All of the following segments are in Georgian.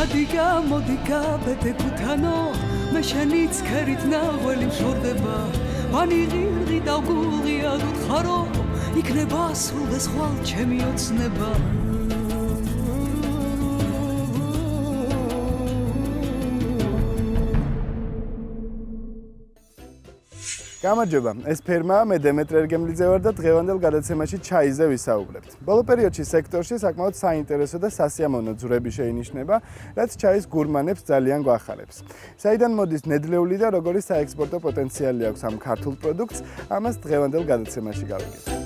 მოდიკა ბედეკუთანო მე შენიც ქერით ნაღველი მშორდება მანი ღირღი დავგულღი არ უთხარო იქნება სულ ეს ხვალ ჩემი ოცნება გამარჯობა, ეს ფერმაა, მე დემეტრე ერგემლიძე ვარ და დღევანდელ გადაცემაში ჩაიზე ვისაუბრებთ. ბოლო პერიოდში სექტორში საკმაოდ საინტერესო და სასიამოვნო ძვრები შეინიშნება, რაც ჩაის გურმანებს ძალიან გვახარებს. საიდან მოდის ნედლეული და როგორი საექსპორტო პოტენციალი აქვს ამ ქართულ პროდუქტს, ამას დღევანდელ გადაცემაში გავიგებთ.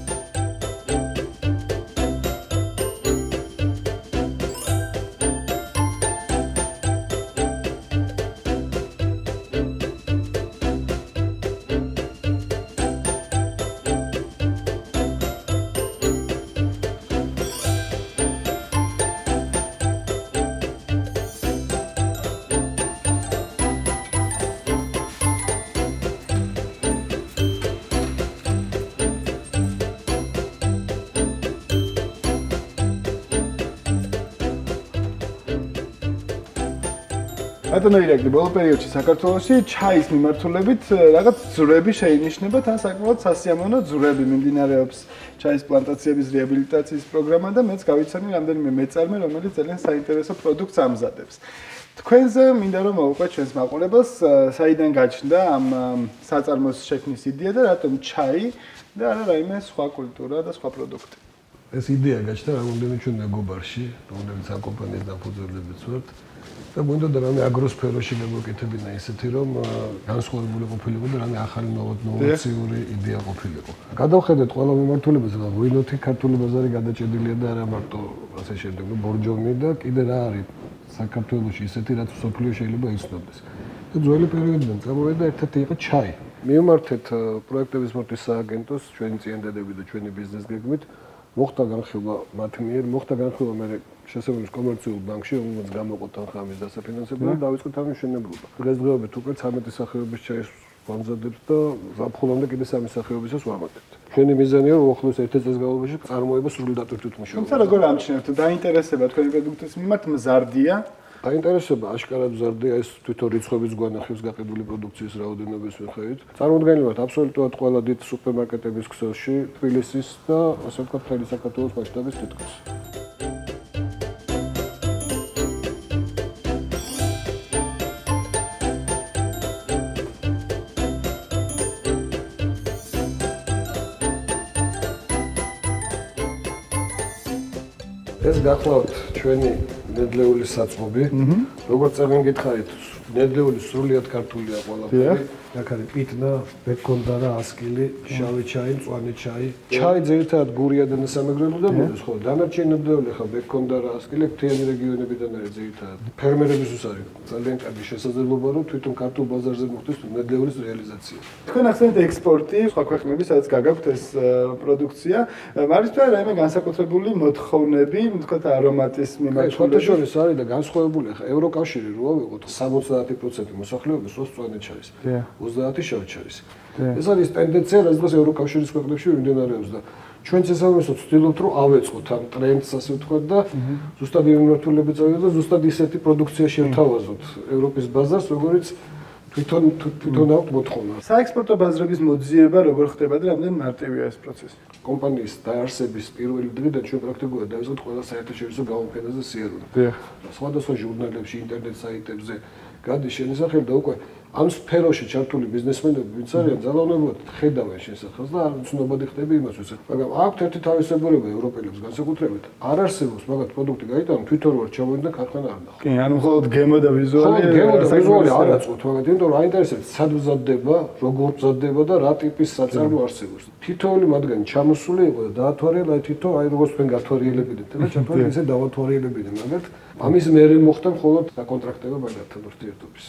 ბატონო ირაკლი, ბოლო პერიოდში საქართველოში ჩაის მიმართულებით რაღაც ძვრები შეინიშნება, თან საკმაოდ სასიამოვნო ძვრები მიმდინარეობს ჩაის პლანტაციების რეაბილიტაციის პროგრამა და მეც გავიცანი რამდენიმე მეწარმე, რომელიც ძალიან საინტერესო პროდუქტს ამზადებს. თქვენზე მინდა რომ მოვუყვეთ ჩვენს მაყურებელს, საიდან გაჩნდა ამ საწარმოს შექმნის იდეა და რატომ ჩაი და არა რაიმე სხვა კულტურა და სხვა პროდუქტი. ეს იდეა გაჩნდა რამოდენიმე ჩვენ მეგობარში, რომლებიც ამ კომპანიის დამფუძნებლებიც ვართ. და მოინდა და რამე აგროსფეროში გამოკეთებინა ისეთი რომ განსხვავებული ყოფილიყო და რამე ახალი ნოვაციური იდეა ყოფილიყო. გადავხედეთ ყველა მიმართულებას, რა ვინოთი ქართული ბაზარი გადაჭედილია და არა მარტო ასე შემდეგ, ბორჯომი და კიდე რა არის საქართველოში ისეთი რაც სოფლიო შეიძლება იცნობდეს. და ძველი პერიოდიდან წამოვიდა ერთ-ერთი იყო ჩაი. მივმართეთ პროექტების მორთვის სააგენტოს ჩვენი წიანდადები და ჩვენი ბიზნეს გეგმით მოხდა განხილვა მათ მიერ, მოხდა განხილვა მე შესაძლოა კომერციულ ბანკში, რომელმაც გამოყო თანხა ამის დასაფინანსებლად და დავიწყეთ ამის მშენებლობა. დღესდღეობით უკვე 13 სახეობის ჩაის ვამზადებთ და ზაფხულამდე კიდე 3 სახეობისას ვამატებთ. ჩვენი მიზანია რომ უახლოეს 1 წელს განმავლობაში წარმოება სრული დატვირთვით მუშაობა. თუმცა როგორ ამჩნევთ, დაინტერესება თქვენი პროდუქტის მიმართ მზარდია? დაინტერესება აშკარად მზარდია ეს თვითონ რიცხვებიც გვანახავს გაყიდული პროდუქციის რაოდენობის მიხედვით. წარმოუდგენლად აბსოლუტურად ყველა დიდ სუპერმარკეტების ქსელში, თბილისის და ასე ვთქვათ, მთელი საქართველოს მასშტაბის თითქმის. ეს გახლავთ ჩვენი ნედლეულის საწყობი. როგორც წეგენ გითხარით, ნედლეული სრულიად ქართულია ყველაფერი. აქ არის პიტნა, ბეკონდა და ასკილი, შავი ჩაი, მწვანე ჩაი. ჩაი ძირითადად გურია და სამეგრელო და მოდის, ხო, დანარჩენი ნედლეული ხა ბეკონდა და ასკილი მთიანი რეგიონებიდან არის ძირითადად. ფერმერებისთვის არის ძალიან კარგი შესაძლებლობა, რომ თვითონ ქართულ ბაზარზე მოხდეს ნედლეულის რეალიზაცია. თქვენ ახსენეთ ექსპორტი, სხვა ქვეყნების სადაც გაგაქვთ ეს პროდუქცია. არის თუ არა რაიმე განსაკუთრებული მოთხოვნები, თქვათ არომატის მიმართულებით? შორის არის და განსხვავებული ხა ევროკავშირი როა ვიყოთ 70% მოსახლეობის სწორედ ჩაის. 30 შავ ჩაის. ეს არის ტენდენცია, რაც დღეს ევროკავშირის ქვეყნებში მიმდინარეობს და ჩვენც ესამესაც ვცდილობთ რომ ავეწყოთ ამ ტრენდს ასე ვთქვათ და ზუსტად მიმართულებით წავიდეთ და ზუსტად ისეთი პროდუქცია შევთავაზოთ ევროპის ბაზარს, როგორც თვითონ აქვს მოთხოვნა. საექსპორტო ბაზრების მოძიება როგორ ხდება და რამდენ მარტივია ეს პროცესი? კომპანიის დაარსების პირველი დღიდან ჩვენ პრაქტიკულად დავიწყეთ ყველა საერთაშორისო გამოფენაზე სიარული. სხვადასხვა ჟურნალებში, ინტერნეტ საიტებზე გადის შესახებ და უკვე ამ სფეროში ჩართული ბიზნესმენები, ვინც არიან ძალაუნებრივად ხედავენ შესახებას და არ უცნობადი ხდება იმას, მაგრამ აქვთ ერთი თავისებურება ევროპელებს განსაკუთრებით. არ არსებობს მაგათ პროდუქტი გაიტანო, თვითონ ვარ ჩამოვიდა ქარხანა არ ნახო. კი, ანუ მხოლოდ გემო და ვიზუალი. გემო და ვიზუალი არ აწყობთ, მაგრამ იმიტომ რომ აინტერესებს სად მზადდება, როგორ მზადდება და რა ტიპის საწარმო არსებობს. თითოეული მათგანი ჩამოსული იყო და დაათვალიერა თითო, აი როგორც თქვენ გათვალიერებიდეთ და ჩათვალიერეთ ისე დავათვალიერებიდეთ, მაგრამ ამის მერე მოხდა მხოლოდ საკონტრაქტება მაგათთან ურთიერთობის.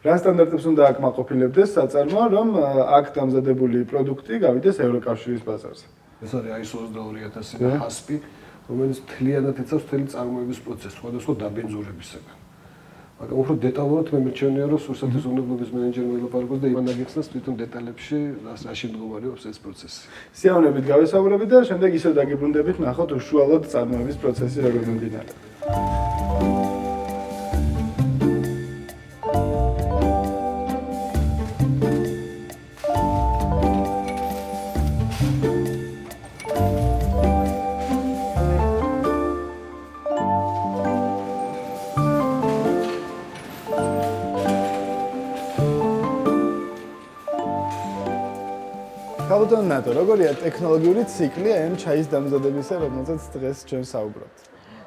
რა სტანდარტებს უნდა აკმაყოფილებდეს საწარმო, რომ აქ დამზადებული პროდუქტი გავიდეს ევროკავშირის ბაზარზე? ეს არის ISO 22000 და HACCP, რომელიც მთლიანად იცავს მთელი წარმოების პროცესს, სხვადასხვა დაბინძურებისაგან. მაგრამ უფრო დეტალურად მე მერჩენია, რომ სურსათის უნებლობის მენეჯერმა ელაპარაკოს და იმან აგიხსნას თვითონ დეტალებში, რაში მდგომარეობს ეს პროცესი. სიამოვნებით გავესაუბრებით და შემდეგ ისევ დაგიბრუნდებით, ნახოთ უშუალოდ წარმოების პროცესი როგორ მიმდინარეობს. ქალბატონო ნატო, როგორია ტექნოლოგიური ციკლი ამ ჩაის დამზადებისა, რომელზეც დღეს ჩვენ საუბრობთ?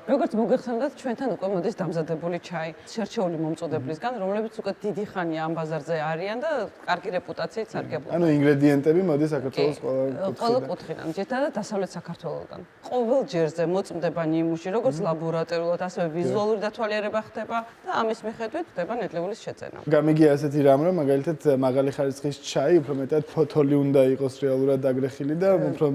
როგორც მოგეხსენებათ, ჩვენთან უკვე მოდის დამზადებული ჩაი შერჩეული მომწოდებლისგან, რომლებიც უკვე დიდი ხანია ამ ბაზარზე არიან და კარგი რეპუტაციით სარგებლობენ. ანუ ინგრედიენტები მოდის საქართველოს ყველა კუთხიდან, ძირითადად დასავლეთ საქართველოსგან. ყოველ ჯერზე მოწმდება ნიმუში, როგორც ლაბორატორიულად, ასევე ვიზუალური დათვალიერება ხდება და ამის მიხედვით ხდება ნედლეულის შეძენა. გამიგია ასეთი რამ, რომ მაგალითად მაღალი ხარისხის ჩაი უფრო მეტად ფოთოლი უნდა იყოს რეალურად დაგრეხილი და უფრო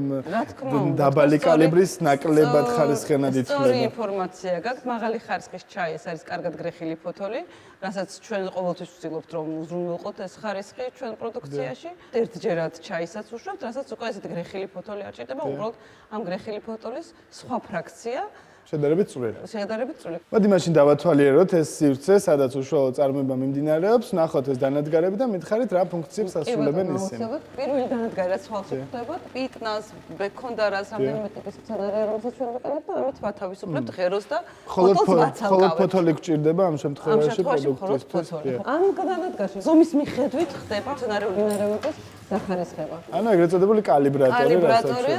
დაბალი კალიბრის ნაკლებად ხარისხენად ითვლება. ინფორმაცია გაქვს, მაღალი ხარისხის ჩაი, ეს არის კარგად გრეხილი ფოთოლი, რასაც ჩვენ ყოველთვის ვცდილობთ, რომ უზრუნველყოთ ეს ხარისხი ჩვენ პროდუქციაში. ერთჯერად ჩაისაც უშვებთ, რასაც უკვე ესეთი გრეხილი ფოთოლი არ ჭირდება, უბრალოდ ამ გრეხილი ფოთოლის სხვა ფრაქცია შედარებით წვრილი. შედარებით წვრილი. მოდი მაშინ დავათვალიეროთ ეს სივრცე, სადაც უშუალო წარმოება მიმდინარეობს, ნახოთ ეს დანადგარები და მითხარით რა ფუნქციებს ასრულებენ ისინი. პირველი დანადგარი რაც ხვალ შეხვდებათ, პიკნას, ბექონდარას, რამდენიმე ტიპის მცენარე, რომელსაც ჩვენ ვიყენებთ და ამით ვათავისუფლებთ ღეროს და ფოთოლს ვაცალკავთ. მხოლოდ ფოთოლი გჭირდება ამ შემთხვევაში პროდუქტისთვის. ამ დანადგარში ზომის მიხედვით ხდება მცენარეული მინარევების დახარისხება. ანუ ეგრეთ წოდებული კალიბრატორი, კალიბრატორია,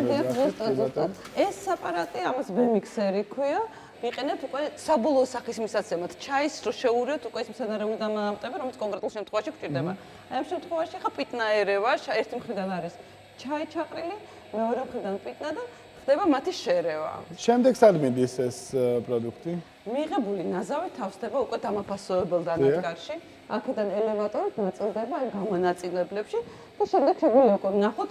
ზუსტად. ეს აპარატი, ამას ბემიქსერი ქვია. ვიყენებთ უკვე საბოლოო სახის მისაცემად. ჩაის რო შეურევთ უკვე ეს მცენარეული დამამტები, რომელიც კონკრეტულ შემთხვევაში გვჭირდება. აი ამ შემთხვევაში ხა პიტნაერევა, ერთი მხრიდან არის ჩაი ჩაყრილი, მეორე მხრიდან პიტნა და ხდება მათი შერევა. შემდეგ სად მიდის ეს პროდუქტი? მიღებული ნაზავი თავსდება უკვე დამაფასოებელ დანადგარში. აქედან ელევატორით ნაწილდება აი გამონაწილებლებში და შემდეგ შეგვიძლია ნახოთ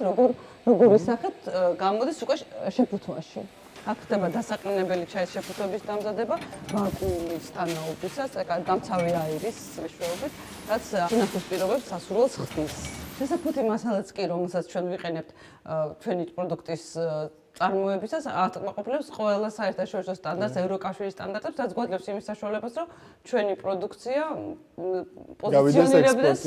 როგორი სახით გამოდის უკვე შეფუთვაში. აქ ხდება დასაყრდენებელი ჩაის შეფუთვების დამზადება ვაკუუმის თანაობისას, დამცავი აირის მეშვეობით, რაც შინახვის პირობებს სასურველს ხდის. შესაფუთი მასალაც კი, რომელსაც ჩვენ ვიყენებთ ჩვენი პროდუქტის წარმოებისას აკმაყოფილებს ყველა საერთაშორისო სტანდარტს, ევროკავშირის სტანდარტებს, რაც გვაძლევს იმის საშუალებას, რომ ჩვენი პროდუქცია პოზიციონირებდეს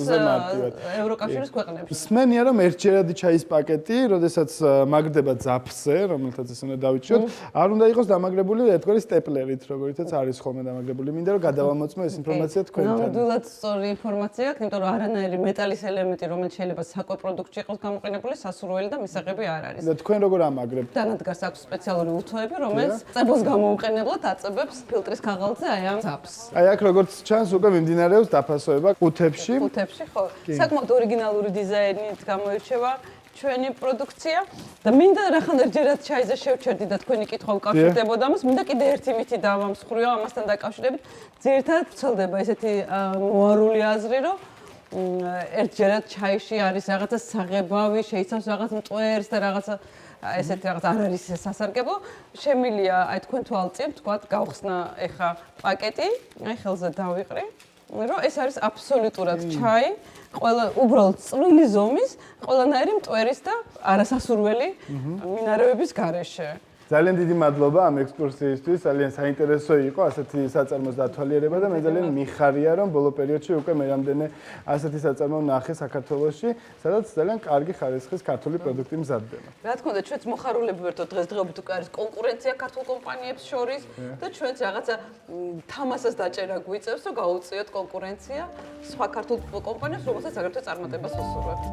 ევროკავშირის ქვეყნებში. სმენია, რომ ერთჯერადი ჩაის პაკეტი, როდესაც მაგდება ძაფზე, რომელთაც ეს უნდა დავიჭიროთ, არ უნდა იყოს დამაგრებული ერთგვარი სტეპლერით, როგორიცაც არის ხოლმე დამაგრებული. მინდა რომ გადავამოწმო ეს ინფორმაცია თქვენთან. ნამდვილად სწორი ინფორმაცია აქვს, იმიტომ რომ არანაირი მეტალის ელემენტი, რომელიც შეიძლება საკვე პროდუქტში იყოს გამოყენებული, სასურველი და მისაღები არ არის. და თქვენ როგორ ამაგრებთ? დანადგარს აქვს სპეციალური უთოები, რომელიც წებოს გამოუყენებლად აწებებს ფილტრის ქაღალდზე აი ამ ძაფს. აი აქ როგორც ჩანს უკვე მიმდინარეობს დაფასოება ყუთებში. ყუთებში ხო. საკმაოდ ორიგინალური დიზაინით გამოირჩევა ჩვენი პროდუქცია და მინდა რახან ერთჯერად ჩაიზე შევჩერდი და თქვენი კითხვა უკავშირდებოდა ამას, მინდა კიდე ერთი მითი დავამსხვრიო ამასთან დაკავშირებით. ძირითადად ვრცელდება ესეთი მოარული აზრი, რომ ერთჯერად ჩაიში არის რაღაცა საღებავი, შეიცავს რაღაც მტვერს და რაღაცა ესეთი რაღაც არ არის სასარგებლო. შემილია აი თქვენ თვალწინ, თქვათ, გავხსნა ეხა პაკეტი, აი ხელზე დავიყრი, რომ ეს არის აბსოლუტურად ჩაი, ყველა უბრალოდ წვრილი ზომის, ყველანაირი მტვერის და არასასურველი მინარევების გარეშე. ძალიან დიდი მადლობა ამ ექსკურსიისთვის, ძალიან საინტერესო იყო ასეთი საწარმოს დათვალიერება და მე ძალიან მიხარია, რომ ბოლო პერიოდში უკვე მე რამდენი ასეთი საწარმო ვნახე საქართველოში, სადაც ძალიან კარგი ხარისხის ქართული პროდუქტი მზადდება. რა თქმა უნდა, ჩვენც მოხარულები ვერთო დღესდღეობით უკვე არის კონკურენცია ქართულ კომპანიებს შორის და ჩვენც რაღაცა თამასას დაჭერა გვიწევს, რომ გაუწიოთ კონკურენცია სხვა ქართულ კომპანიებს, რომელსაც აგრეთვე წარმატებას უსურვებთ.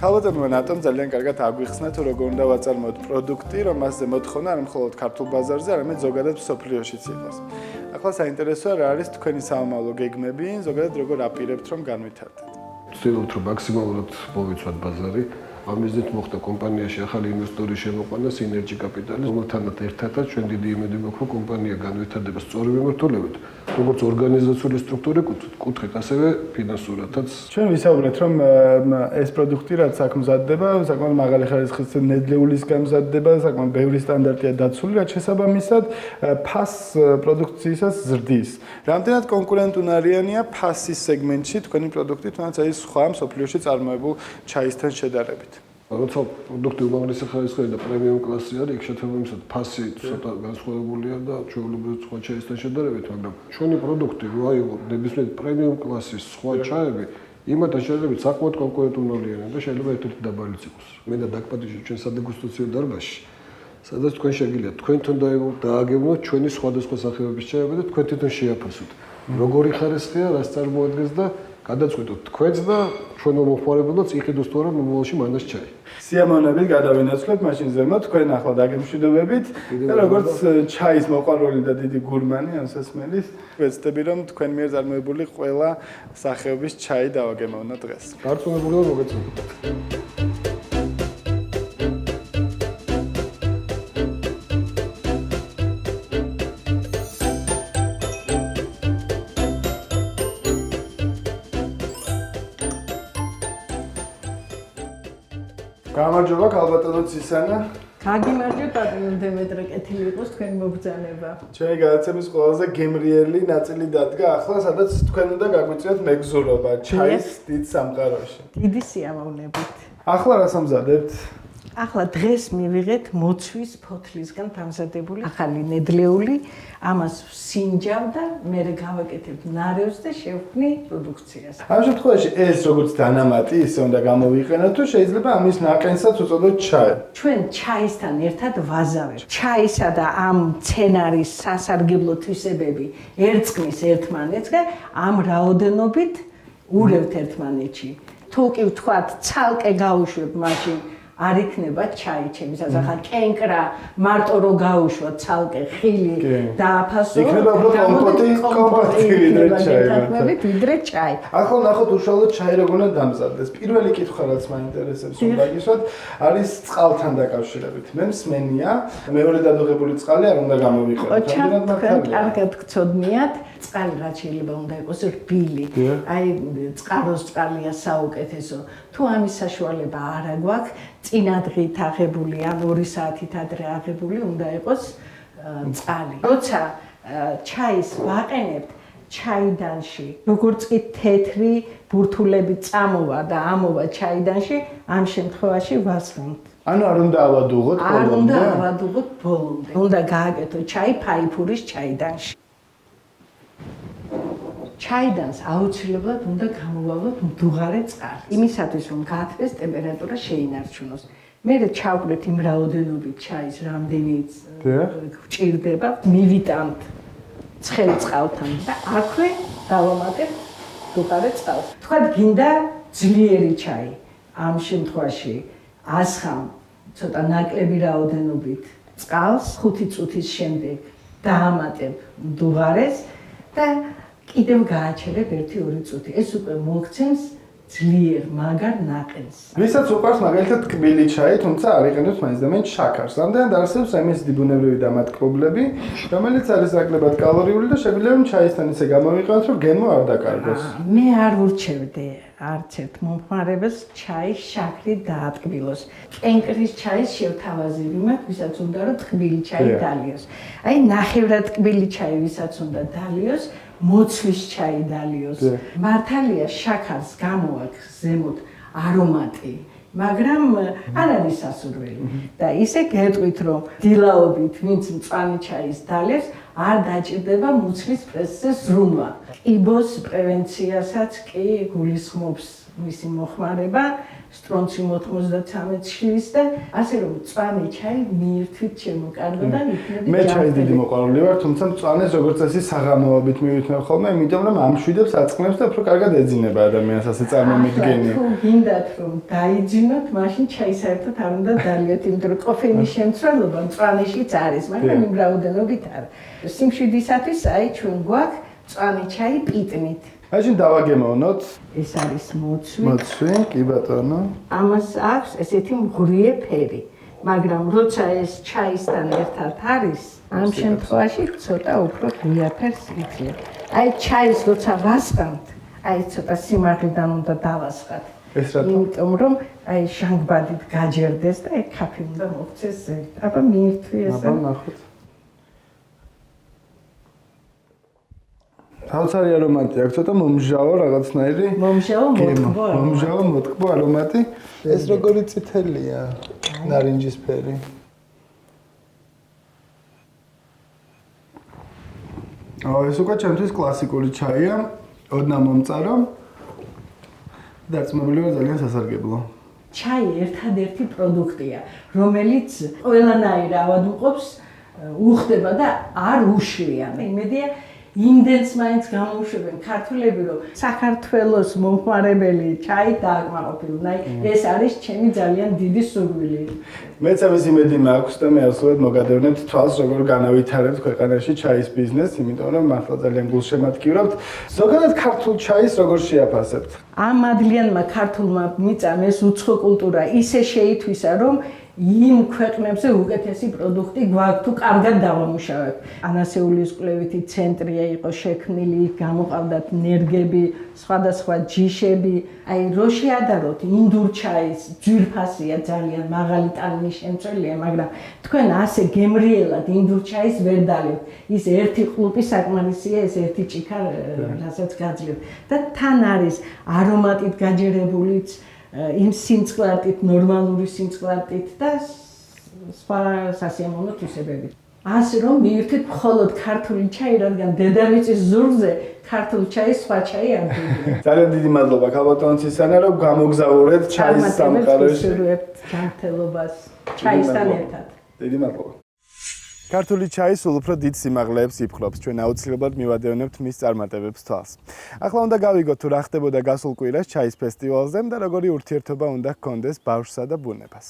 ქალბატონმა ნატომ ძალიან კარგად აგვიხსნა თუ როგორ უნდა ვაწარმოოთ პროდუქტი, რომ მასზე მოთხოვნა არ მხოლოდ ქართულ ბაზარზე, არამედ ზოგადად მსოფლიოშიც იყოს. ახლა საინტერესოა რა არის თქვენი საომავლო გეგმები, ზოგადად როგორ აპირებთ რომ განვითარდეთ. ვცდილობთ რომ მაქსიმალურად მოვიცვათ ბაზარი. ამისით მოხდა კომპანიაში ახალი ინვესტორის შემოყვანა, სინერგი კაპიტალის, რომელთანაც ერთადაც ჩვენ დიდი იმედი გვაქვს, რომ კომპანია განვითარდება სწორი მიმართულებით, როგორც ორგანიზაციული სტრუქტურა კუთხით, ასევე ფინანსურადაც. ჩვენ ვისაუბრეთ, რომ ეს პროდუქტი რაც აქ მზადდება, საკმაოდ მაღალი ხარისხის ნედლეულისგან მზადდება, საკმაოდ ბევრი სტანდარტია დაცული, რაც შესაბამისად ფას პროდუქციისას ზრდის. რამდენად კონკურენტუნარიანია ფასის სეგმენტში თქვენი პროდუქტი, თუნდაც აი სხვა მსოფლიოში წარმოებულ ჩაისთან შედარებით. როცა პროდუქტი უმაღლესი ხარისხიანი და პრემიუმ კლასი არის, იქ შესაბამისად ფასი ცოტა განსხვავებულია და ჩვეულებრივ სხვა ჩაისთან შედარებით, მაგრამ ჩვენი პროდუქტი რო აიღო ნებისმიერ პრემიუმ კლასის სხვა ჩაები, იმათთან შედარებით საკმაოდ კონკურენტუნარიანია და შეიძლება ერთ-ერთი დაბალიც იყოს. მე და დაგპატიჟე ჩვენ სადეგუსტაციო დარბაზში სადაც თქვენ შეგიძლიათ თქვენთან დააგებინოთ ჩვენი სხვადასხვა სახეობის ჩაიები და თქვენ თვითონ შეაფასოთ. როგორი ხარისხია, რას წარმოადგენს და გადაწყვეტოთ თქვენც და ჩვენო მომხმარებელს იყიდოს თუ არა მომავალში მანას ჩაი. სიამოვნებით გადავინაცვლებთ მაშინ ზემოთ თქვენ ახლა დაგემშვიდობებით და როგორც ჩაის მოყვარული და დიდი გურმანი ამ სასმელის ვეცდები რომ თქვენ მიერ წარმოებული ყველა სახეობის ჩაი დავაგემოვნოთ დღეს. დარწმუნებული ვარ მოგეწონათ. გამარჯობა ქალბატონო ცისანა. გაგიმარჯვებ პატრონ დემეტრე, კეთილი იყოს თქვენი მოგზაურობა. ჩვენი გადაცემის ყველაზე გემრიელი ნაწილი დადგა ახლა, სადაც თქვენ უნდა გაგვიწიოთ მეგზურობა ჩაის დიდ სამყაროში. დიდი სიამოვნებით. ახლა რას ამზადებთ? ახლა დღეს მივიღეთ მოცვის ფოთლისგან დამზადებული ახალი ნედლეული, ამას სინჯავ და მე გავაკეთებ ნარევს და შევქმნი პროდუქციას. ამ შემთხვევაში ეს როგორც დანამატი ისე უნდა გამოვიყენოთ, თუ შეიძლება ამის ნაყენსაც უწოდოთ ჩაი. ჩვენ ჩაისთან ერთად ვაზავებთ. ჩაისა და ამ მცენარის სასარგებლო თვისებები ერწყმის ერთმანეთს და ამ რაოდენობით ურევთ ერთმანეთში. თუ კი ვთქვათ, ცალკე გავუშვებ მაშინ არ იქნება ჩაი ჩემისას ახლა კენკრა მარტო რო გაუშვა ცალკე ხილი დააფასო იქნება კომპოტი ვიდრე ჩაი. ახლა ნახოთ უშუალოდ ჩაი როგორ უნდა დამზადდეს. პირველი კითხვა რაც მაინტერესებს უნდა გისვათ არის წყალთან დაკავშირებით. მე მსმენია მეორე დადუღებული წყალი არ უნდა გამოვიყენოთ. თქვენ კარგად გწოდნიათ წყალი რაც შეიძლება უნდა იყოს რბილი. აი წყაროს წყალია საუკეთესო. თუ ამის საშუალება არ აგვაქვს წინადღით აღებული ან 2 საათით ადრე აღებული უნდა იყოს წყალი. როცა ჩაის ვაყენებთ ჩაიდანში, როგორც კი თეთრი ბურთულები წამოვა და ამოვა ჩაიდანში, ამ შემთხვევაში ვასხამთ. ანუ არ უნდა ავადუღოთ ბოლომდე. არ უნდა ავადუღოთ ბოლომდე. უნდა გააკეთოთ ჩაი ფაიფურის ჩაიდანში. ჩაიდანს აუცილებლად უნდა გამოვავლოთ მდუღარე წყალი. იმისათვის რომ გაათბეს ტემპერატურა შეინარჩუნოს. მე ჩავკვრით იმ რაოდენობით ჩაის რამდენიც გვჭირდება, მივიტანთ ცხელ წყალთან და აქვე დავამატებთ მდუღარე წყალს. თქვათ გინდა ძლიერი ჩაი. ამ შემთხვევაში ასხამ ცოტა ნაკლები რაოდენობით წყალს 5 წუთის შემდეგ დაამატებ მდუღარეს და კიდევ გააჩერებ 1-2 წუთი. ეს უკვე მოგცემს ძლიერ მაგარ ნაყენს. ვისაც უყვარს მაგალითად ტკბილი ჩაი, თუმცა არ იყენებს მაინც და მაინც შაქარს. ამდენად არსებობს MSG ბუნებრივი დამატკბობლები, რომელიც არის ნაკლებად კალორიული და შეგვიძლია რომ ჩაისთან ისე გამოვიყენოთ, რომ გემო არ დაკარგოს. მე არ ვურჩევდი არც ერთ მომხმარებელს ჩაის შაქრით დაატკბილოს. კენკრის ჩაის შევთავაზები მაქვს, ვისაც უნდა რომ ტკბილი ჩაი დალიოს. აი ნახევრად ტკბილი ჩაი ვისაც უნდა დალიოს, მოცვის ჩაი დალიოს. მართალია შაქარს გამოაქვს ზემოთ არომატი, მაგრამ არ არის სასურველი. და ისე გეტყვით რომ დილაობით ვინც მწვანე ჩაის დალევს, არ დაჭირდება მუცლის პრესზე ზრუნვა. კიბოს პრევენციასაც კი გულისხმობს მისი მოხმარება, სტრონციუმ 93 შლის და ასე რომ მწვანე ჩაი მიირთვით შემოკარგო და იქნები. მე ჩაის დიდი მოყვარული ვარ, თუმცა მწვანეს როგორც წესი საღამოობით მივიწყებ ხოლმე, იმიტომ რომ ამშვიდებს აწყნებს და უფრო კარგად ეძინება ადამიანს ასე წარმომიდგენი. თუ გინდათ რომ დაიძინოთ, მაშინ ჩაი საერთოდ არ უნდა დალიოთ, იმიტომ რომ კოფეინის შემცველობა მწვანეშიც არის, მაგრამ იმ რაოდენობით არა. სიმშვიდისათვის აი ჩვენ გვაქვს მწვანე ჩაი პიტნით. მაშინ დავაგემოვნოთ. ეს არის მოცვი. მოცვი, კი ბატონო. ამას აქვს ესეთი მღრიე ფერი, მაგრამ როცა ეს ჩაისთან ერთად არის, ამ შემთხვევაში ცოტა უფრო ღიაფერს იძლევა. აი ჩაის როცა ვასხამთ, აი ცოტა სიმაღლიდან უნდა დავასხათ. ეს რატო? იმიტომ რომ აი ჟანგბადით გაჯერდეს და აი ქაფი უნდა მოქცეს ზევით. აბა მიირთვი ეს. აბა ნახოთ. თავცარი არომატი აქვს, ცოტა მომჟავო რაღაცნაირი. მომჟავო მოტკბო არომატი. ეს როგორი წითელია? ნარინჯისფერი. ეს უკვე ჩემთვის კლასიკური ჩაია, ოდნა მომწარო. დარწმუნებული ვარ ძალიან სასარგებლო. ჩაი ერთადერთი პროდუქტია, რომელიც ყველანაირ ავადმყოფს უხდება და არ უშლიან. იმედია იმდენს მაინც გამოუშვებენ ქართველები, რომ საქართველოს მომხმარებელი ჩაით დააკმაყოფილონ. ეს არის ჩემი ძალიან დიდი სურვილი. მეც ამის იმედი მაქვს და მე ასულად მოგადევნებთ თვალს, როგორ განავითარებთ ქვეყანაში ჩაის ბიზნესს, იმიტომ რომ მართლა ძალიან გულშემატკივრობთ. ზოგადად ქართულ ჩაის როგორ შეაფასებთ? ამ ადლიანმა ქართულმა მიწამ ეს უცხო კულტურა ისე შეითვისა, რომ იმ ქვეყნებზე უკეთესი პროდუქტი გვაქვს თუ კარგად დავამუშავებ. ანასეულის კვლევითი ცენტრია იყო შექმნილი, გამოყავდათ ნერგები, სხვადასხვა ჯიშები. აი რო შეადაროთ ინდურ ჩაის ძვირფასია ძალიან, მაღალი ტანინის შემცველია, მაგრამ თქვენ ასე გემრიელად ინდურ ჩაის ვერ დალებთ. ის ერთი ყლუპი საკმარისია, ეს ერთი ჭიქა, რასაც გაძლევთ. და თან არის არომატით გაჯერებულიც იმ სიმწყლარტით, ნორმალური სიმწყლარტით და სხვა სასიამოვნო თვისებებით. ასე რომ მივირთეთ მხოლოდ ქართული ჩაი, რადგან დედამიწის ზურგზე ქართული ჩაის სხვა ჩაი არ გვიგვია. ძალიან დიდი მადლობა ქალბატონ ცისანა, რომ გამოგზაურეთ ჩაის სამყაროში. ვისურვებთ ჯანმრთელობას ჩაისთან ერთად. დიდი მადლობა. ქართული ჩაი სულ უფრო დიდ სიმაღლეებს იფხვრობს. ჩვენ აუცილებლად მივადევნებთ მის წარმატებებს თვალს. ახლა უნდა გავიგოთ თუ რა ხდებოდა გასულ კვირას ჩაის ფესტივალზე და როგორი ურთიერთობა უნდა ჰქონდეს ბავშვსა და ბუნებას.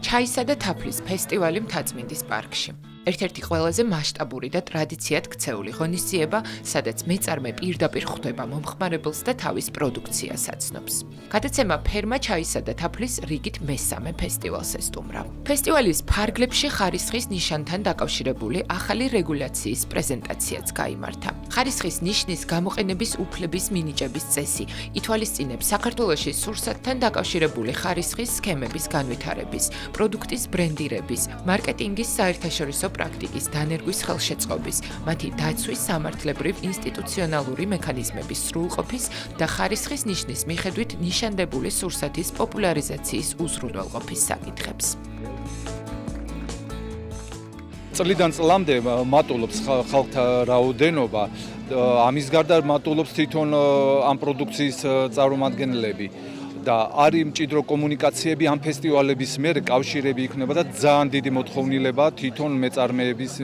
ჩაისა და თაფლის ფესტივალი მთაწმინდის პარკში. ერთ-ერთი ყველაზე მასშტაბური და ტრადიციად ქცეული ღონისძიება, სადაც მეწარმე პირდაპირ ხვდება მომხმარებელს და თავის პროდუქციას აცნობს. გადაცემა ფერმა ჩაისა და თაფლის რიგით მესამე ფესტივალს ესტუმრა. ფესტივალის ფარგლებში ხარისხის ნიშანთან დაკავშირებული ახალი რეგულაციის პრეზენტაციაც გაიმართა. ხარისხის ნიშნის გამოყენების უფლების მინიჭების წესი ითვალისწინებს საქართველოში სურსათთან დაკავშირებული ხარისხის სქემების განვითარების, პროდუქტის ბრენდირების, მარკეტინგის საერთაშორისო პრაქტიკის დანერგვის ხელშეწყობის, მათი დაცვის სამართლებრივ ინსტიტუციონალური მექანიზმების სრულყოფის და ხარისხის ნიშნის მიხედვით ნიშანდებული სურსათის პოპულარიზაციის უზრუნველყოფის საკითხებს. წლიდან წლამდე მატულობს ხალხთა რაოდენობა, ამის გარდა მატულობს თვითონ ამ პროდუქციის წარმომადგენლები. და არის მჭიდრო კომუნიკაციები ამ ფესტივალების მიერ კავშირები იქნება და ძალიან დიდი მოთხოვნილება თვითონ მეწარმეების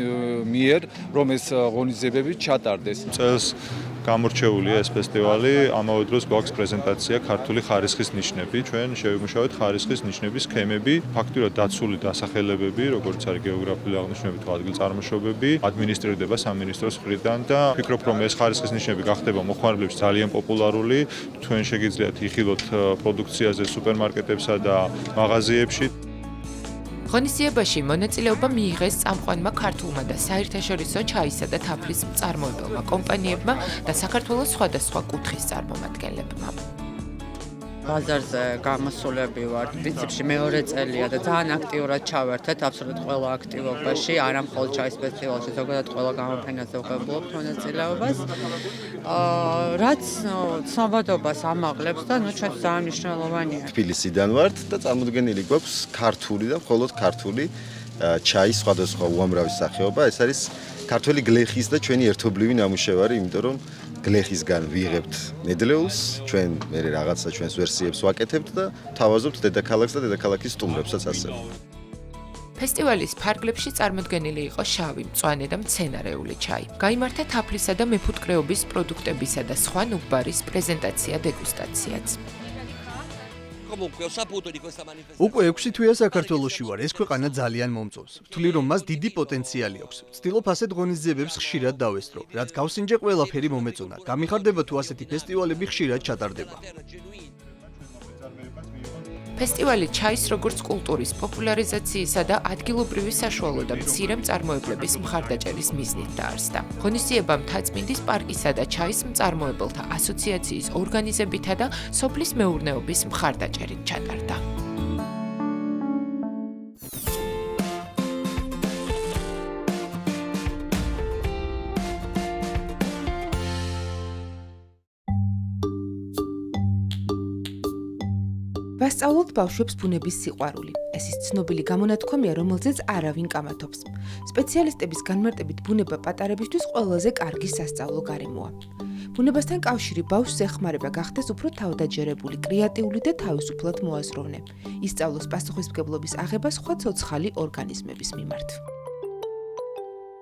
მიერ, რომ ეს ღონისძიებები ჩატარდეს. წელს გამორჩეულია ეს ფესტივალი, ამავე დროს გვაქვს პრეზენტაცია ქართული ხარისხის ნიშნები. ჩვენ შევიმუშავეთ ხარისხის ნიშნების სქემები, ფაქტურად დაცული დასახელებები, როგორც არის გეოგრაფიული აღნიშნები თუ ადგილწარმოშობები, ადმინისტრირდება სამინისტროს მხრიდან და ვფიქრობ, რომ ეს ხარისხის ნიშნები გახდება მომხმარებლებში ძალიან პოპულარული. თქვენ შეგიძლიათ იხილოთ პროდუქციაზე სუპერმარკეტებსა და მაღაზიებში. ღონისძიებაში მონაწილეობა მიიღეს წამყვანმა ქართულმა და საერთაშორისო ჩაისა და თაფლის მწარმოებელმა კომპანიებმა და საქართველოს სხვადასხვა კუთხის წარმომადგენლებმა. ბაზარზე გამოსულები ვართ, პრინციპში მეორე წელია და ძალიან აქტიურად ჩავერთეთ აბსოლუტურად ყველა აქტივობაში, არა მხოლოდ ჩაის ფესტივალში, ზოგადად ყველა გამოფენაზე ვღებულობთ მონაწილეობას. რაც ცნობადობას ამაღლებს და ჩვენ ძალიან მნიშვნელოვანია. თბილისიდან ვართ და წარმოდგენილი გვაქვს ქართული და მხოლოდ ქართული ჩაის სხვადასხვა უამრავი სახეობა. ეს არის ქართველი გლეხის და ჩვენი ერთობლივი ნამუშევარი, იმიტომ რომ გლეხისგან ვიღებთ ნედლეულს, ჩვენ მე რაღაცა ჩვენს ვერსიებს ვაკეთებთ და თავაზობთ დედაქალაქს და დედაქალაქის სტუმრებსაც ასევე. ფესტივალის ფარგლებში წარმოდგენილი იყო შავი, მწვანე და მცენარეული ჩაი. გაიმართა თაფლისა და მეფუტკრეობის პროდუქტებისა და სხვა ნუგბარის პრეზენტაცია დეგუსტაციაც. უკვე 6 თვეა საქართველოში ვარ, ეს ქვეყანა ძალიან მომწონს. ვთვლი რომ მას დიდი პოტენციალი აქვს. ვცდილობ ასეთ ღონისძიებებს ხშირად დავესწრო, რაც გავსინჯე ყველაფერი მომეწონა. გამიხარდება თუ ასეთი ფესტივალები ხშირად ჩატარდება. ფესტივალი ჩაის როგორც კულტურის პოპულარიზაციისა და ადგილობრივი საშუალო და მცირე მწარმოებლების მხარდაჭერის მიზნით დაარსდა. ღონისძიება მთაწმინდის პარკისა და ჩაის მწარმოებელთა ასოციაციის ორგანიზებითა და სოფლის მეურნეობის მხარდაჭერით ჩატარდა. ვასწავლოთ ბავშვებს ბუნების სიყვარული. ეს ის ცნობილი გამონათქვამია, რომელზეც არავინ კამათობს. სპეციალისტების განმარტებით ბუნება პატარებისთვის ყველაზე კარგი სასწავლო გარემოა. ბუნებასთან კავშირი ბავშვს ეხმარება გახდეს უფრო თავდაჯერებული, კრეატიული და თავისუფლად მოაზროვნე. ისწავლოს პასუხისმგებლობის აღება სხვა ცოცხალი ორგანიზმების მიმართ.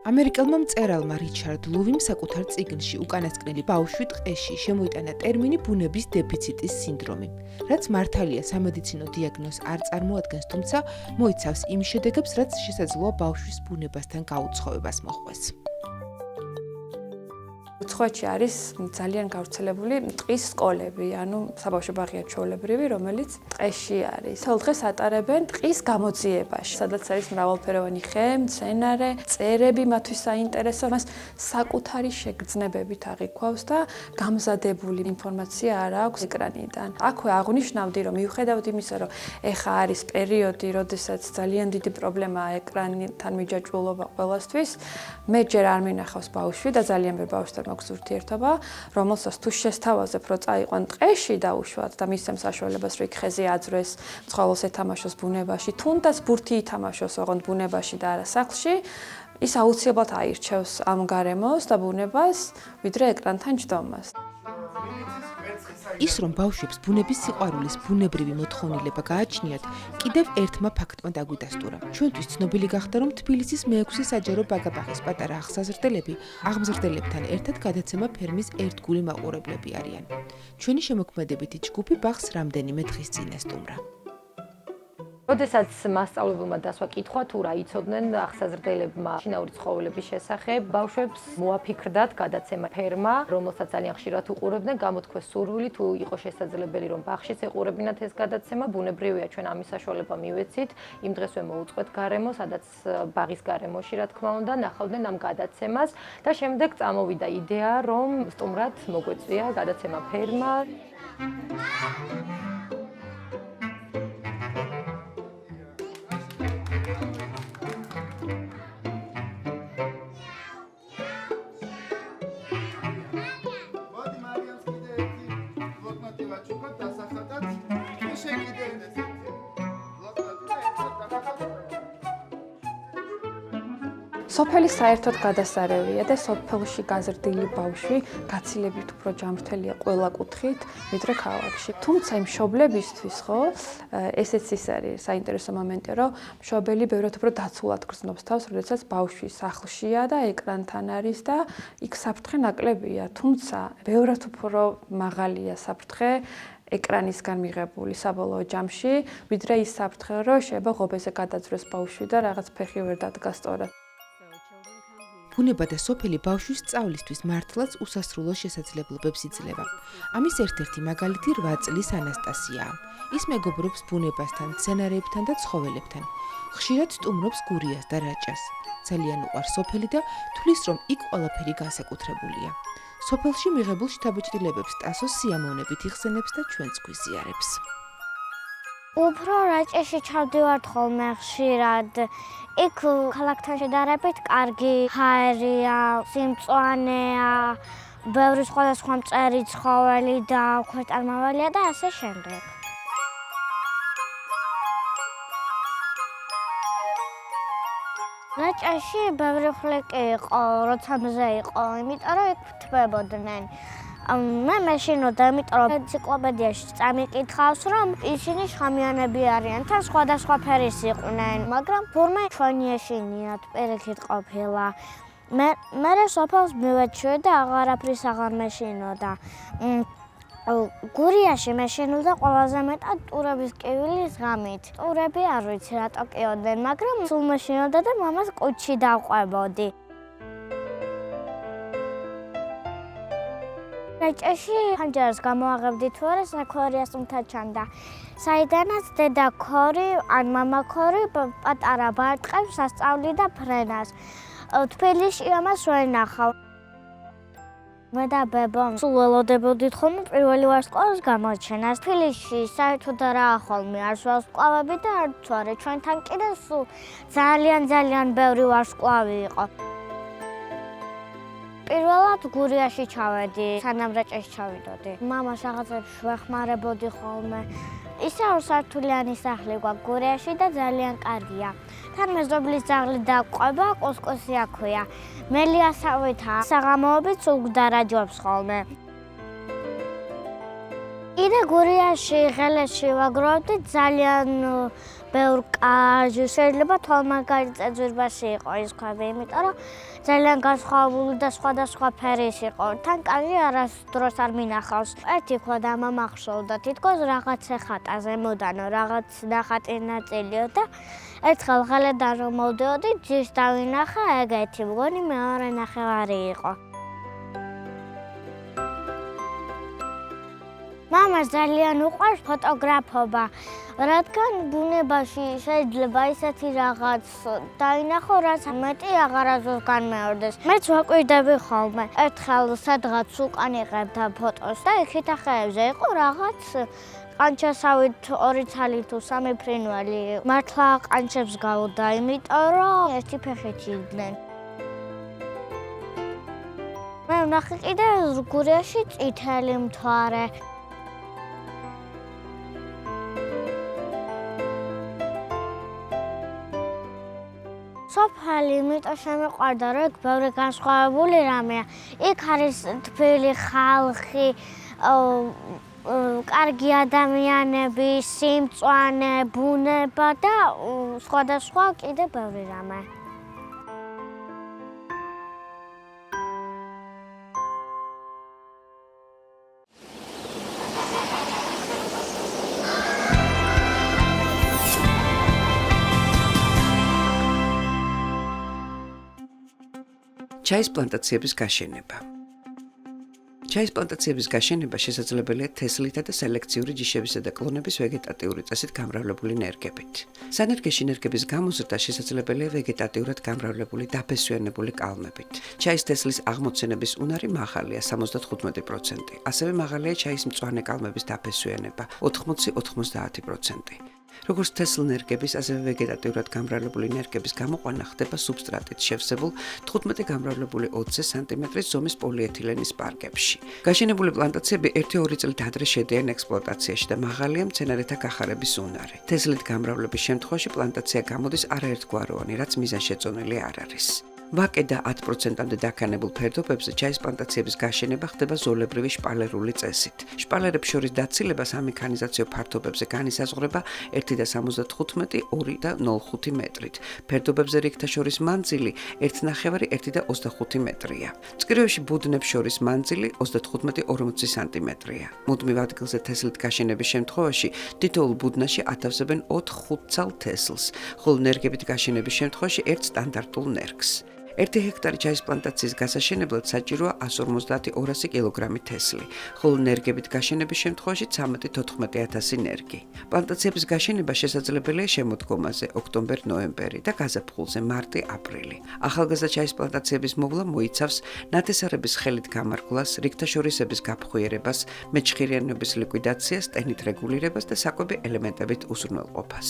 ამერიკელმა მწერალმა რიჩარდ ლუვიმ საკუთარ წიგნში უკანასკნელი ბავშვი ტყეში შემოიტანა ტერმინი ბუნების დეფიციტის სინდრომი, რაც მართალია სამედიცინო დიაგნოზს არ წარმოადგენს, თუმცა მოიცავს იმ შედეგებს, რაც შესაძლოა ბავშვის ბუნებასთან გაუცხოებას მოჰყვეს. უცხოეთში არის ძალიან გავრცელებული ტყის სკოლები, ანუ საბავშვო ბაღია ჩვეულებრივი, რომელიც ტყეში არის. თელ დღეს ატარებენ ტყის გამოძიებაში, სადაც არის მრავალფეროვანი ხე, მცენარე, წერები მათთვის საინტერესო, მას საკუთარი შეგრძნებებით აღიქვავს და დამზადებული ინფორმაცია არ აქვს ეკრანიდან. აქვე აღნიშნავდი, რომ მიუხედავად იმისა, რომ ეხა არის პერიოდი, როდესაც ძალიან დიდი პრობლემაა ეკრანთან მიჯაჭვულობა ყველასთვის, მე ჯერ არ მინახავს ბავშვი და ძალიან ბევრ ბავშვთან მაქვს ურთიერთობა, რომელსაც თუ შესთავაზებ, რომ წაიყვან ტყეში დაუშვათ და მისცემ საშუალებას, რომ იქ ხეზე აძვრეს, ცხოველს ეთამაშოს ბუნებაში, თუნდაც ბურთი ითამაშოს ოღონდ ბუნებაში და არა სახლში, ის აუცილებლად აირჩევს ამ გარემოს და ბუნებას, ვიდრე ეკრანთან ჯდომას. ის, რომ ბავშვებს ბუნების სიყვარულის ბუნებრივი მოთხოვნილება გააჩნიათ, კიდევ ერთმა ფაქტმა დაგვიდასტურა. ჩვენთვის ცნობილი გახდა, რომ თბილისის მე-6 საჯარო ბაგაბაღის პატარა აღსაზრდელები აღმზრდელებთან ერთად გადაცემა ფერმის ერთგული მაყურებლები არიან. ჩვენი შემოქმედებითი ჯგუფი ბაღს რამდენიმე დღის წინ ესტუმრა. როდესაც მასწავლებელმა დასვა კითხვა, თუ რა იცოდნენ აღსაზრდელებმა შინაური ცხოველების შესახებ, ბავშვებს მოაფიქრდათ გადაცემა ფერმა, რომელსაც ძალიან ხშირად უყურებდნენ, გამოთქვეს სურვილი, თუ იყო შესაძლებელი, რომ ბაღშიც ეყურებინათ ეს გადაცემა, ბუნებრივია, ჩვენ ამის საშუალება მივეცით, იმ დღესვე მოუწყვეთ გარემო, სადაც ბაღის გარემოში, რა თქმა უნდა, ნახავდნენ ამ გადაცემას და შემდეგ წამოვიდა იდეა, რომ სტუმრად მოგვეწვია გადაცემა ფერმა. სოფელი საერთოდ გადასარევია და სოფელში გაზრდილი ბავშვი გაცილებით უფრო ჯანმრთელია ყველა კუთხით, ვიდრე ქალაქში. თუმცა იმ მშობლებისთვის, ხო, ესეც ის არის საინტერესო მომენტი, რომ მშობელი ბევრად უფრო დაცულად გრძნობს თავს, როდესაც ბავშვი სახლშია და ეკრანთან არის და იქ საფრთხე ნაკლებია. თუმცა ბევრად უფრო მაღალია საფრთხე ეკრანისგან მიღებული საბოლოო ჯამში, ვიდრე ის საფრთხე, რომ შეიძლება ღობეზე გადაძვრეს ბავშვი და რაღაც ფეხი ვერ დადგას სწორად. ბუნება და სოფელი ბავშვის სწავლისთვის მართლაც უსასრულო შესაძლებლობებს იძლევა. ამის ერთ-ერთი მაგალითი 8 წლის ანასტასიაა. ის მეგობრობს ბუნებასთან, მცენარეებთან და ცხოველებთან. ხშირად სტუმრობს გურიას და რაჭას. ძალიან უყვარს სოფელი და თვლის, რომ იქ ყველაფერი განსაკუთრებულია. სოფელში მიღებულ შთაბეჭდილებებს ტასოს სიამოვნებით იხსენებს და ჩვენს გვიზიარებს. უფრო რაჭაში ჩავდივართ ხოლმე ხშირად. იქ ქალაქთან შედარებით კარგი ჰაერია, სიმწვანეა, ბევრი სხვადასხვა მწერი ცხოველი და ქვეწარმავალია და ასე შემდეგ. რაჭაში ბევრი ხვლიკი იყო, როცა მზე იყო, იმიტომ რომ იქ თვებოდნენ. მე მეშინოდა, იმიტომ რომ ენციკლოპედიაში წამიკითხავს, რომ ისინი შხამიანები არიან, თან სხვადასხვა ფერის იყვნენ, მაგრამ თურმე ჩვენი ეშინიათ, პირიქით ყოფილა. მე სოფელს მივეჩვი და აღარაფრის აღარ მეშინოდა. გურიაში მეშინოდა ყველაზე მეტად ტურების კივილის ღამით. ტურები არ ვიცი რატო კიოდნენ, მაგრამ სულ მეშინოდა და მამას კუჩი დავყვებოდი. რაჭაში ხანჯარს გამოაღებდი თუ არა საქორიას უნდა ჩანდა. საიდანაც დედა ქორი ან მამა ქორი პატარა ბარტყებს ასწავლიდა ფრენას. თბილისში ამას ვენახავ. მე და ბებო სულ ველოდებოდით ხოლმე პირველი ვარსკვლავის გამოჩენას. თბილისში საერთოდ არაა ხოლმე არც ვარსკვლავები და არც არა. ჩვენთან კიდე სულ ძალიან ბევრი ვარსკვლავი იყო. პირველად გურიაში ჩავედი, სანამ რაჭაში ჩავიდოდი. მამას რაღაცებს ვეხმარებოდი ხოლმე. ისე ორსართულიანი სახლი გვაქვს გურიაში და ძალიან კარგია. თან მეზობლის ძაღლი დაყვება, კუსკუსი აქვეა. მელი ასავითაა. საღამოობით სულ გვდარაჯობს ხოლმე. კიდე გურიაში ღელესში ვაგროვდით ძალიან ბევრ კაჟი, შეიძლება თვალმაგარი წეძვირბაში იყო ის ქვები, იმიტომ რომ ძალიან განსხვავებული და სხვადასხვა ფერის იყო. თან კაჟი არასდროს არ მინახავს. ერთი ქვა დამამახშოვდა, თითქოს რაღაც ხატაზე მოდანო, რაღაც ნახატი ნაწილიო და ერთხელ ღელედან რომ მოვდიოდი, ჯიშს დავინახა ეგეთი, მგონი მეორე ნახევარი იყო. მამას ძალიან უყვარს ფოტოგრაფობა, რადგან ბუნებაში შეიძლება ისეთი რაღაც დაინახო, რაც მეტი აღარასდროს განმეორდეს. მეც ვაკვირდები ხოლმე. ერთხელ სადღაც უკან იღებდა ფოტოს და იქით ახეებზე იყო რაღაც ყანჩასავით 2 ცალი თუ 3 ფრინველი. მართლა ყანჩებს გავუდა, იმიტომ რომ ერთი ფეხით იდნენ. მე ვნახე კიდე გურიაში წითელი მთვარე. სოფალი, იმიტომ შემიყვარდა, რომ იქ ბევრი განსხვავებული რამეა. იქ არის თბილი ხალხი, კარგი ადამიანები, სიმწვანე, ბუნება და სხვადასხვა კიდე ბევრი რამე. ჩაის პლანტაციების გაშენება. ჩაის პლანტაციების გაშენება შესაძლებელია თესლითა და სელექციური ჯიშებისა და კლონების ვეგეტატიური წესით გამრავლებული ნერგებით. სანერგეში ნერგების გამოზრდა შესაძლებელია ვეგეტატიურად გამრავლებული დაფესვიანებული კალმებით. ჩაის თესლის აღმოცენების უნარი მაღალია 75%, ასევე მაღალია ჩაის მწვანე კალმების დაფესვიანება 80-90%. როგორც თესლ ნერგების, ასევე ვეგეტატიურად გამრავლებული ნერგების გამოყვანა ხდება სუბსტრატით შევსებულ 15 გამრავლებული 20 სანტიმეტრის ზომის პოლიეთილენის პარკებში. გაშენებული პლანტაციები 1-2 წლით ადრე შედიან ექსპლუატაციაში და მაღალია მცენარეთა გახარების უნარი. თესლით გამრავლების შემთხვევაში პლანტაცია გამოდის არაერთგვაროვანი, რაც მიზანშეწონილი არ არის. ვაკე და 10%-მდე დაქანებულ ფერდობებზე ჩაის პლანტაციების გაშენება ხდება ზოლებრივი შპალერული წესით. შპალერებს შორის დაცილებას ამ მექანიზაციო ფართობებზე განისაზღვრება 1.75, 2.05 მეტრით. ფერდობებზე რიგთა შორის მანძილი 1.5-1.25 მეტრია. წკრივებში ბუდნებს შორის მანძილი 35-40 სანტიმეტრია. მუდმივ ადგილზე თესლით გაშენების შემთხვევაში თითოეულ ბუდნაში ათავსებენ 4-5 ცალ თესლს, ხოლო ნერგებით გაშენების შემთხვევაში ერთ სტანდარტულ ნერგს. 1 ჰექტარი ჩაის პლანტაციის გასაშენებლად საჭიროა 150-200 კილოგრამი თესლი, ხოლო ნერგებით გაშენების შემთხვევაში 13-14 ნერგი. პლანტაციების გაშენება შესაძლებელია შემოდგომაზე ოქტომბერ-ნოემბერი და გაზაფხულზე მარტი-აპრილი. ახალგაზრდა ჩაის პლანტაციების მოვლა მოიცავს ნათესარების ხელით გამარგვლას, რიგთაშორისების გაფხვიერებას, მეჩხირიანობის ლიკვიდაციას, ტენით რეგულირებას და საკვები ელემენტებით უზრუნველყოფას.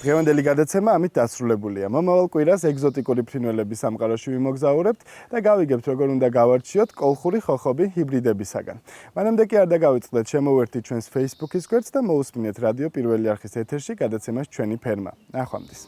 დღევანდელი გადაცემა ამით დასრულებულია. მომავალ კვირას ეგზოტიკური ფრინველების სამყაროში ვიმოგზაურებთ და გავიგებთ, როგორ უნდა გავარჩიოთ კოლხური ხოხობი ჰიბრიდებისაგან. მანამდე კი არ დაგავიწყდეთ, შემოვერთით ჩვენს Facebook-ის გვერდს და მოусმინეთ რადიო პირველი არხის ეთერში გადაცემას ჩვენი ფერმა. ნახვამდის.